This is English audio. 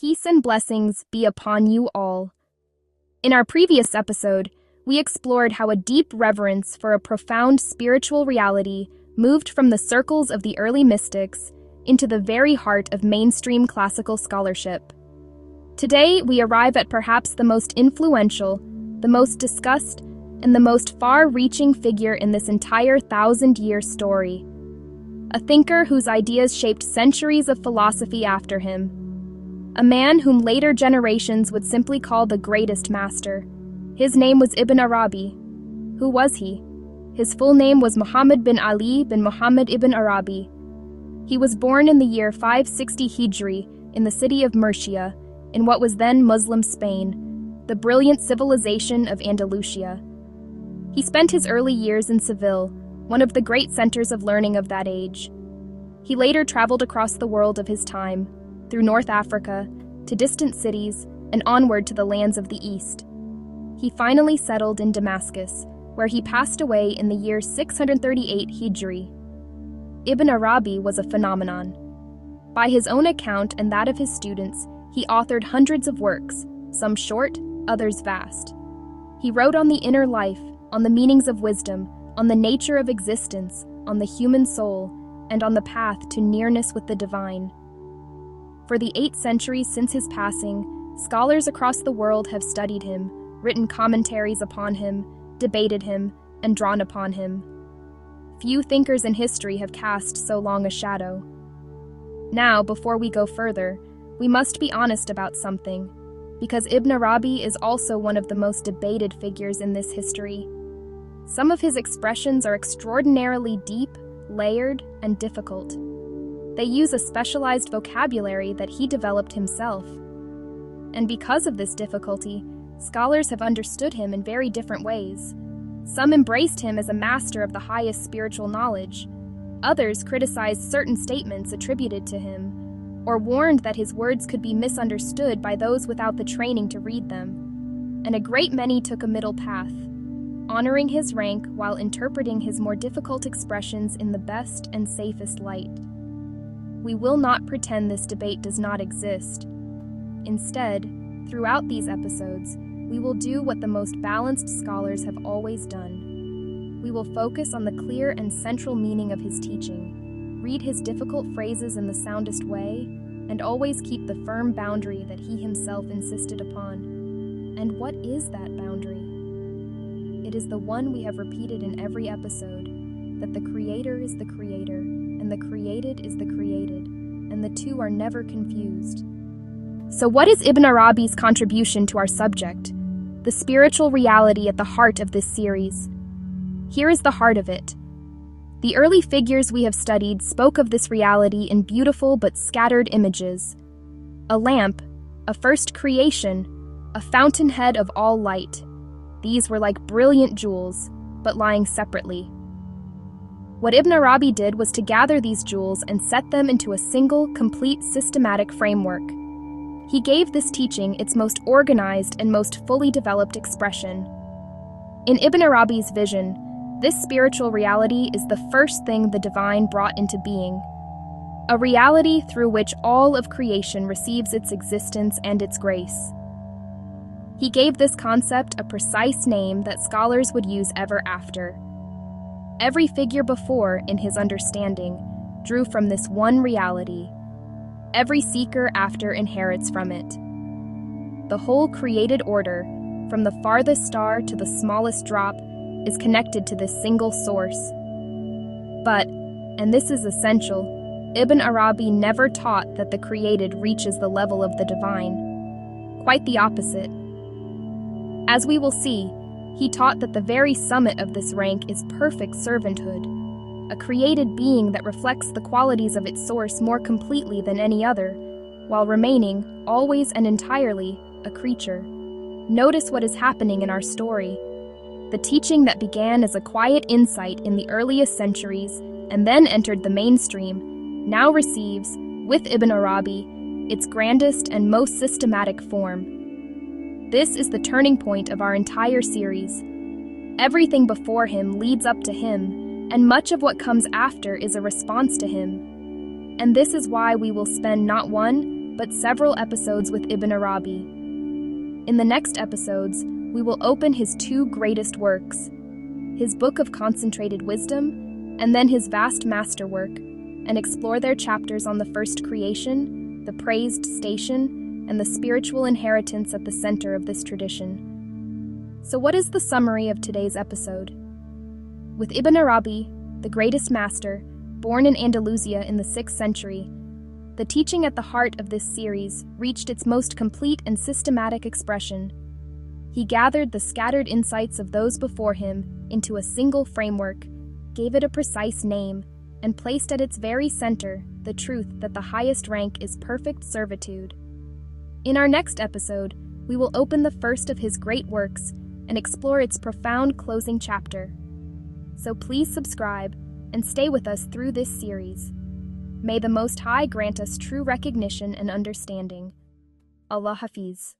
Peace and blessings be upon you all. In our previous episode, we explored how a deep reverence for a profound spiritual reality moved from the circles of the early mystics into the very heart of mainstream classical scholarship. Today, we arrive at perhaps the most influential, the most discussed, and the most far-reaching figure in this entire 1,000-year story. A thinker whose ideas shaped centuries of philosophy after him. A man whom later generations would simply call the greatest master. His name was Ibn Arabi. Who was he? His full name was Muhammad bin Ali bin Muhammad ibn Arabi. He was born in the year 560 Hijri in the city of Murcia, in what was then Muslim Spain, the brilliant civilization of Andalusia. He spent his early years in Seville, one of the great centers of learning of that age. He later traveled across the world of his time, through North Africa, to distant cities, and onward to the lands of the East. He finally settled in Damascus, where he passed away in the year 638 Hijri. Ibn Arabi was a phenomenon. By his own account and that of his students, he authored hundreds of works, some short, others vast. He wrote on the inner life, on the meanings of wisdom, on the nature of existence, on the human soul, and on the path to nearness with the divine. For the 8 centuries since his passing, scholars across the world have studied him, written commentaries upon him, debated him, and drawn upon him. Few thinkers in history have cast so long a shadow. Now, before we go further, we must be honest about something, because Ibn Arabi is also one of the most debated figures in this history. Some of his expressions are extraordinarily deep, layered, and difficult. They use a specialized vocabulary that he developed himself. And because of this difficulty, scholars have understood him in very different ways. Some embraced him as a master of the highest spiritual knowledge. Others criticized certain statements attributed to him, or warned that his words could be misunderstood by those without the training to read them. And a great many took a middle path, honoring his rank while interpreting his more difficult expressions in the best and safest light. We will not pretend this debate does not exist. Instead, throughout these episodes, we will do what the most balanced scholars have always done. We will focus on the clear and central meaning of his teaching, read his difficult phrases in the soundest way, and always keep the firm boundary that he himself insisted upon. And what is that boundary? It is the one we have repeated in every episode, that the Creator is the Creator, and the created is the created, and the two are never confused. So what is Ibn Arabi's contribution to our subject, the spiritual reality at the heart of this series? Here is the heart of it. The early figures we have studied spoke of this reality in beautiful but scattered images. A lamp, a first creation, a fountainhead of all light. These were like brilliant jewels, but lying separately. What Ibn Arabi did was to gather these jewels and set them into a single, complete, systematic framework. He gave this teaching its most organized and most fully developed expression. In Ibn Arabi's vision, this spiritual reality is the first thing the divine brought into being, a reality through which all of creation receives its existence and its grace. He gave this concept a precise name that scholars would use ever after. Every figure before, in his understanding, drew from this one reality. Every seeker after inherits from it. The whole created order, from the farthest star to the smallest drop, is connected to this single source. But, and this is essential, Ibn Arabi never taught that the created reaches the level of the divine. Quite the opposite. As we will see, he taught that the very summit of this rank is perfect servanthood, a created being that reflects the qualities of its source more completely than any other, while remaining, always and entirely, a creature. Notice what is happening in our story. The teaching that began as a quiet insight in the earliest centuries and then entered the mainstream, now receives, with Ibn Arabi, its grandest and most systematic form. This is the turning point of our entire series. Everything before him leads up to him, and much of what comes after is a response to him. And this is why we will spend not one, but several episodes with Ibn Arabi. In the next episodes, we will open his two greatest works, his Book of Concentrated Wisdom, and then his vast masterwork, and explore their chapters on the first creation, the praised station, and the spiritual inheritance at the center of this tradition. So what is the summary of today's episode? With Ibn Arabi, the greatest master, born in Andalusia in the 6th century, the teaching at the heart of this series reached its most complete and systematic expression. He gathered the scattered insights of those before him into a single framework, gave it a precise name, and placed at its very center the truth that the highest rank is perfect servitude. In our next episode, we will open the first of his great works and explore its profound closing chapter. So please subscribe and stay with us through this series. May the Most High grant us true recognition and understanding. Allah Hafiz.